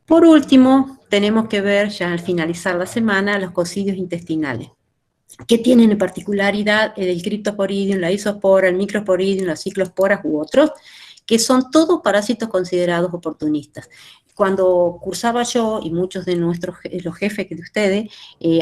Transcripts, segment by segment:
Por último, tenemos que ver, ya al finalizar la semana, los cocidios intestinales. ¿Qué tienen en particularidad el Cryptosporidium, la Isospora, el Microsporidium, las Ciclosporas u otros? Que son todos parásitos considerados oportunistas. Cuando cursaba yo y muchos de los jefes de ustedes,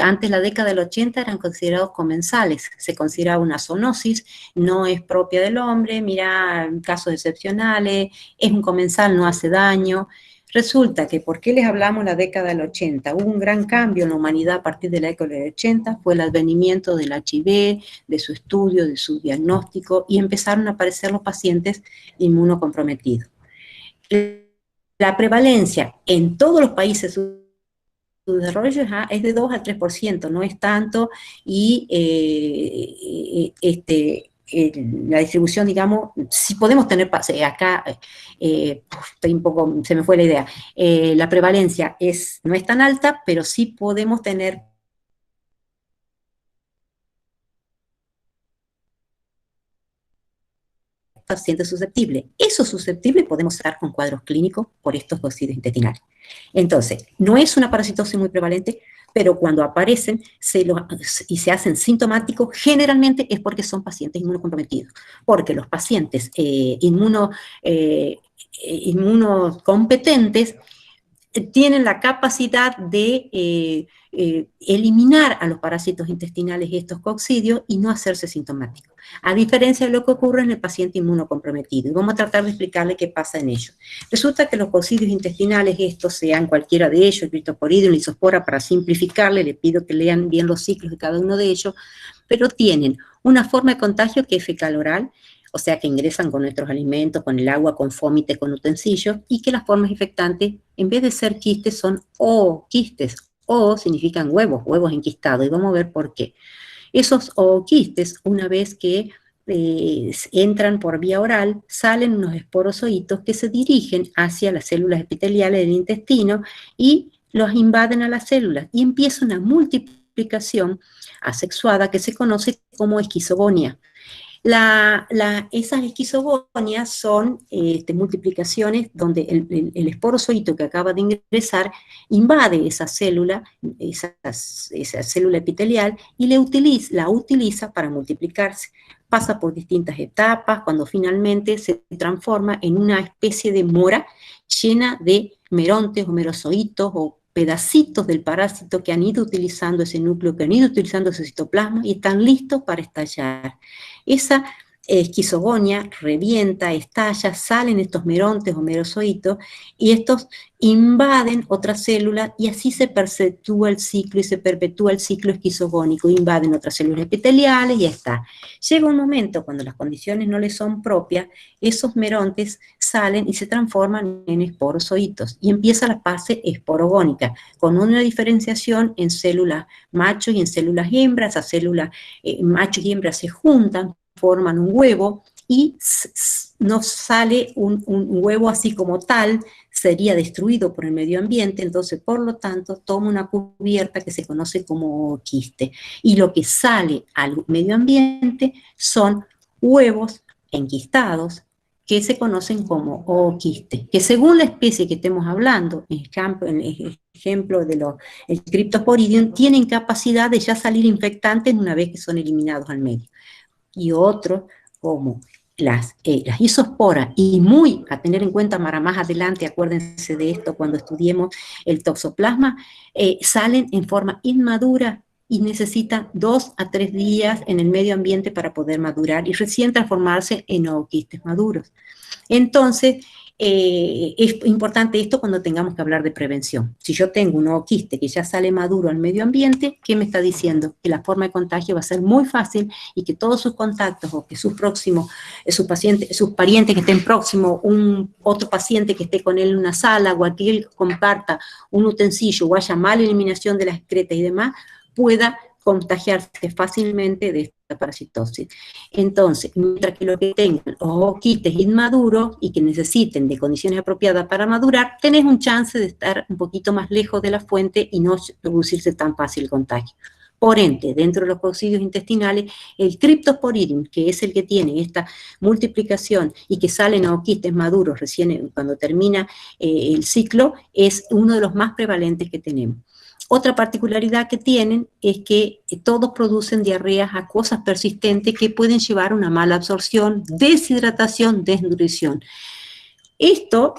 antes la década del 80 eran considerados comensales, se consideraba una zoonosis, no es propia del hombre, mira, casos excepcionales, es un comensal, no hace daño. Resulta que, ¿por qué les hablamos la década del 80? Hubo un gran cambio en la humanidad a partir de la década del 80, fue el advenimiento del HIV, de su estudio, de su diagnóstico, y empezaron a aparecer los pacientes inmunocomprometidos. La prevalencia en todos los países su desarrollo es de 2 al 3%, no es tanto, y la distribución, digamos, si podemos tener, acá estoy un poco, se me fue la idea, la prevalencia no es tan alta, pero sí podemos tener pacientes susceptibles. Esos susceptibles podemos estar con cuadros clínicos por estos cocidos intestinales. Entonces, no es una parasitosis muy prevalente, pero cuando aparecen y se hacen sintomáticos, generalmente es porque son pacientes inmunocomprometidos, porque los pacientes inmunocompetentes tienen la capacidad de eliminar a los parásitos intestinales y estos coccidios y no hacerse sintomáticos, a diferencia de lo que ocurre en el paciente inmunocomprometido. Y vamos a tratar de explicarle qué pasa en ellos. Resulta que los coccidios intestinales, estos sean cualquiera de ellos, el Cryptosporidium, la Isospora, para simplificarle, les pido que lean bien los ciclos de cada uno de ellos, pero tienen una forma de contagio que es fecal-oral, o sea que ingresan con nuestros alimentos, con el agua, con fómite, con utensilios, y que las formas infectantes, en vez de ser quistes, son ooquistes. O significan huevos, huevos enquistados, y vamos a ver por qué. Esos ooquistes, una vez que entran por vía oral, salen unos esporozoitos que se dirigen hacia las células epiteliales del intestino y los invaden a las células, y empieza una multiplicación asexuada que se conoce como esquizogonia. Esas esquizogonias son multiplicaciones donde el esporozoito que acaba de ingresar invade esa célula epitelial y la utiliza para multiplicarse. Pasa por distintas etapas cuando finalmente se transforma en una especie de mora llena de merontes o merozoitos o pedacitos del parásito que han ido utilizando ese núcleo, que han ido utilizando ese citoplasma y están listos para estallar. Esa esquizogonia revienta, estalla, salen estos merontes o merozoitos y estos invaden otras células y así se perpetúa el ciclo y se perpetúa el ciclo esquizogónico, invaden otras células epiteliales y ya está. Llega un momento cuando las condiciones no les son propias, esos merontes salen y se transforman en esporozoitos y empieza la fase esporogónica con una diferenciación en células machos y en células hembras. Esas células machos y hembras se juntan, forman un huevo y no sale un huevo así como tal, sería destruido por el medio ambiente, entonces por lo tanto toma una cubierta que se conoce como quiste. Y lo que sale al medio ambiente son huevos enquistados que se conocen como ooquiste, que según la especie que estemos hablando, en el ejemplo de los Cryptosporidium, tienen capacidad de ya salir infectantes una vez que son eliminados al medio. Y otros como las isosporas, y muy a tener en cuenta para más adelante, acuérdense de esto cuando estudiemos el toxoplasma, salen en forma inmadura y necesitan 2 a 3 días en el medio ambiente para poder madurar y recién transformarse en ooquistes maduros. Entonces, es importante esto cuando tengamos que hablar de prevención. Si yo tengo un ooquiste que ya sale maduro al medio ambiente, ¿qué me está diciendo? Que la forma de contagio va a ser muy fácil y que todos sus contactos o que sus próximos, sus parientes que estén próximos, otro paciente que esté con él en una sala o aquel que comparta un utensilio o haya mala eliminación de las excretas y demás, pueda contagiarse fácilmente de esta parasitosis. Entonces, mientras que los que tengan ooquistes inmaduros y que necesiten de condiciones apropiadas para madurar, tenés un chance de estar un poquito más lejos de la fuente y no producirse tan fácil el contagio. Por ende, dentro de los coccidios intestinales, el Cryptosporidium, que es el que tiene esta multiplicación y que salen ooquistes maduros recién cuando termina el ciclo, es uno de los más prevalentes que tenemos. Otra particularidad que tienen es que todos producen diarreas acuosas persistentes que pueden llevar a una mala absorción, deshidratación, desnutrición. Esto,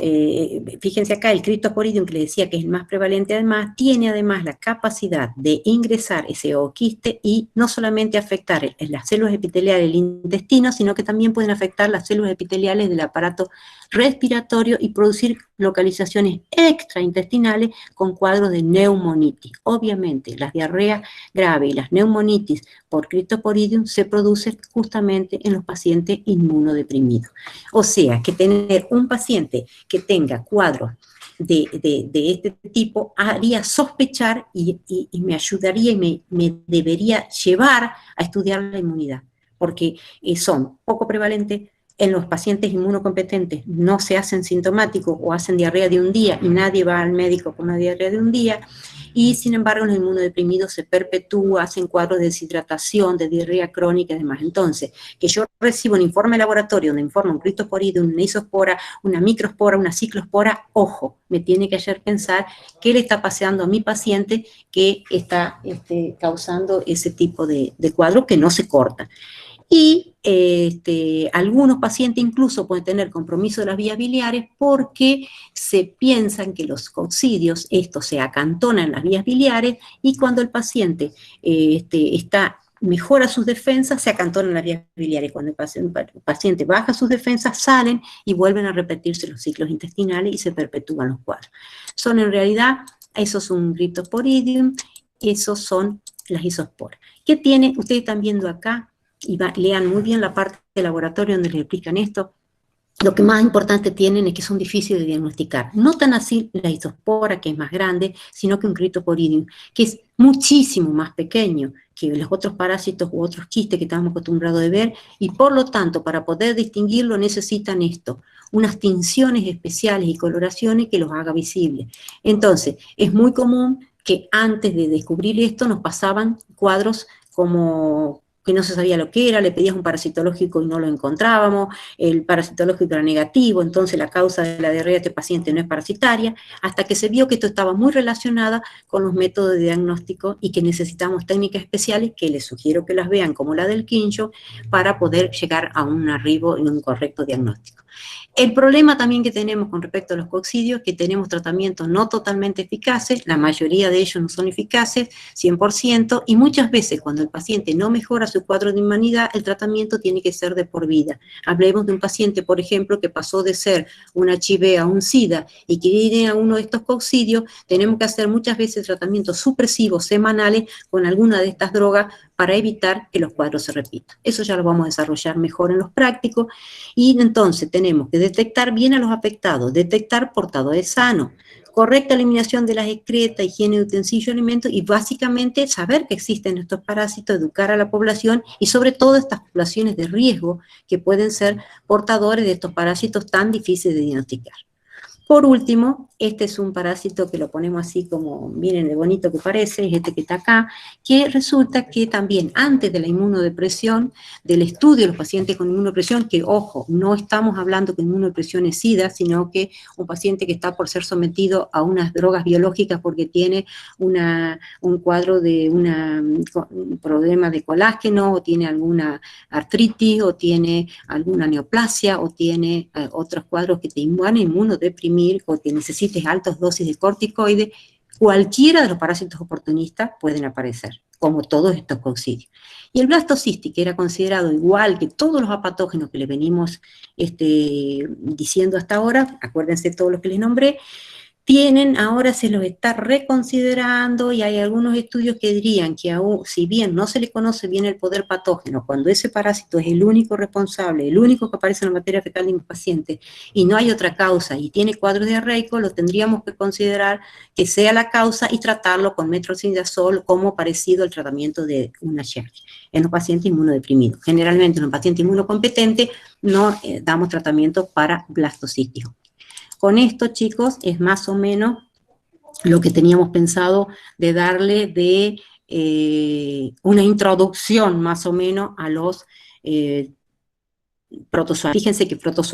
fíjense acá, el Cryptosporidium, que les decía que es el más prevalente además, tiene además la capacidad de ingresar ese ooquiste y no solamente afectar las células epiteliales del intestino, sino que también pueden afectar las células epiteliales del aparato respiratorio y producir localizaciones extraintestinales con cuadros de neumonitis. Obviamente, las diarreas graves y las neumonitis por Cryptosporidium se producen justamente en los pacientes inmunodeprimidos. O sea, que tener un paciente que tenga cuadros de este tipo haría sospechar y me ayudaría y me debería llevar a estudiar la inmunidad, porque son poco prevalentes. En los pacientes inmunocompetentes no se hacen sintomáticos o hacen diarrea de un día y nadie va al médico con una diarrea de un día, y sin embargo en los inmunodeprimidos se perpetúa, hacen cuadros de deshidratación, de diarrea crónica y demás. Entonces, que yo recibo un informe de laboratorio donde informa un Cryptosporidium, una isospora, una microspora, una ciclospora, ojo, me tiene que hacer pensar qué le está pasando a mi paciente que está causando ese tipo de cuadro que no se corta. Y algunos pacientes incluso pueden tener compromiso de las vías biliares porque se piensan que los coccidios, estos se acantonan en las vías biliares y cuando el paciente mejora sus defensas, se acantonan en las vías biliares. Cuando el paciente baja sus defensas, salen y vuelven a repetirse los ciclos intestinales y se perpetúan los cuadros. Son en realidad, esos son un Cryptosporidium, esos son las isosporas. ¿Qué tiene? Ustedes están viendo acá, y lean muy bien la parte del laboratorio donde les explican esto. Lo que más importante tienen es que son difíciles de diagnosticar. No tan así la isospora, que es más grande, sino que un Cryptosporidium, que es muchísimo más pequeño que los otros parásitos u otros quistes que estamos acostumbrados a ver, y por lo tanto, para poder distinguirlo necesitan esto, unas tinciones especiales y coloraciones que los haga visibles. Entonces, es muy común que antes de descubrir esto nos pasaban cuadros como que no se sabía lo que era, le pedías un parasitológico y no lo encontrábamos, el parasitológico era negativo, entonces la causa de la diarrea de este paciente no es parasitaria, hasta que se vio que esto estaba muy relacionado con los métodos de diagnóstico y que necesitamos técnicas especiales, que les sugiero que las vean, como la del Quincho, para poder llegar a un arribo y un correcto diagnóstico. El problema también que tenemos con respecto a los coccidios es que tenemos tratamientos no totalmente eficaces, la mayoría de ellos no son eficaces, 100%, y muchas veces cuando el paciente no mejora su cuadro de inmunidad, el tratamiento tiene que ser de por vida. Hablemos de un paciente, por ejemplo, que pasó de ser un HIV a un SIDA y que tiene a uno de estos coccidios, tenemos que hacer muchas veces tratamientos supresivos semanales con alguna de estas drogas para evitar que los cuadros se repitan. Eso ya lo vamos a desarrollar mejor en los prácticos, y entonces tenemos que detectar bien a los afectados, detectar portadores sanos, correcta eliminación de las excretas, higiene de utensilios y alimentos, y básicamente saber que existen estos parásitos, educar a la población y sobre todo estas poblaciones de riesgo que pueden ser portadores de estos parásitos tan difíciles de diagnosticar. Por último, este es un parásito que lo ponemos así como, miren de bonito que parece, es este que está acá, que resulta que también antes de la inmunodepresión, del estudio de los pacientes con inmunodepresión, que ojo, no estamos hablando que inmunodepresión es SIDA, sino que un paciente que está por ser sometido a unas drogas biológicas porque tiene un cuadro de un problema de colágeno, o tiene alguna artritis, o tiene alguna neoplasia, o tiene otros cuadros que te van a inmunodeprimir, o que necesites altas dosis de corticoides, cualquiera de los parásitos oportunistas pueden aparecer, como todos estos coccidios. Y el blastocisti, que era considerado igual que todos los apatógenos que le venimos diciendo hasta ahora, acuérdense todos los que les nombré, ahora se los está reconsiderando, y hay algunos estudios que dirían que aún, si bien no se le conoce bien el poder patógeno, cuando ese parásito es el único responsable, el único que aparece en la materia fecal de mis pacientes, y no hay otra causa, y tiene cuadros diarreicos, lo tendríamos que considerar que sea la causa y tratarlo con metronidazol como parecido al tratamiento de una Sherry en los pacientes inmunodeprimidos. Generalmente en los pacientes inmunocompetentes no damos tratamiento para blastocistitis. Con esto, chicos, es más o menos lo que teníamos pensado de darle de una introducción más o menos a los protozoarios. Fíjense que protozoarios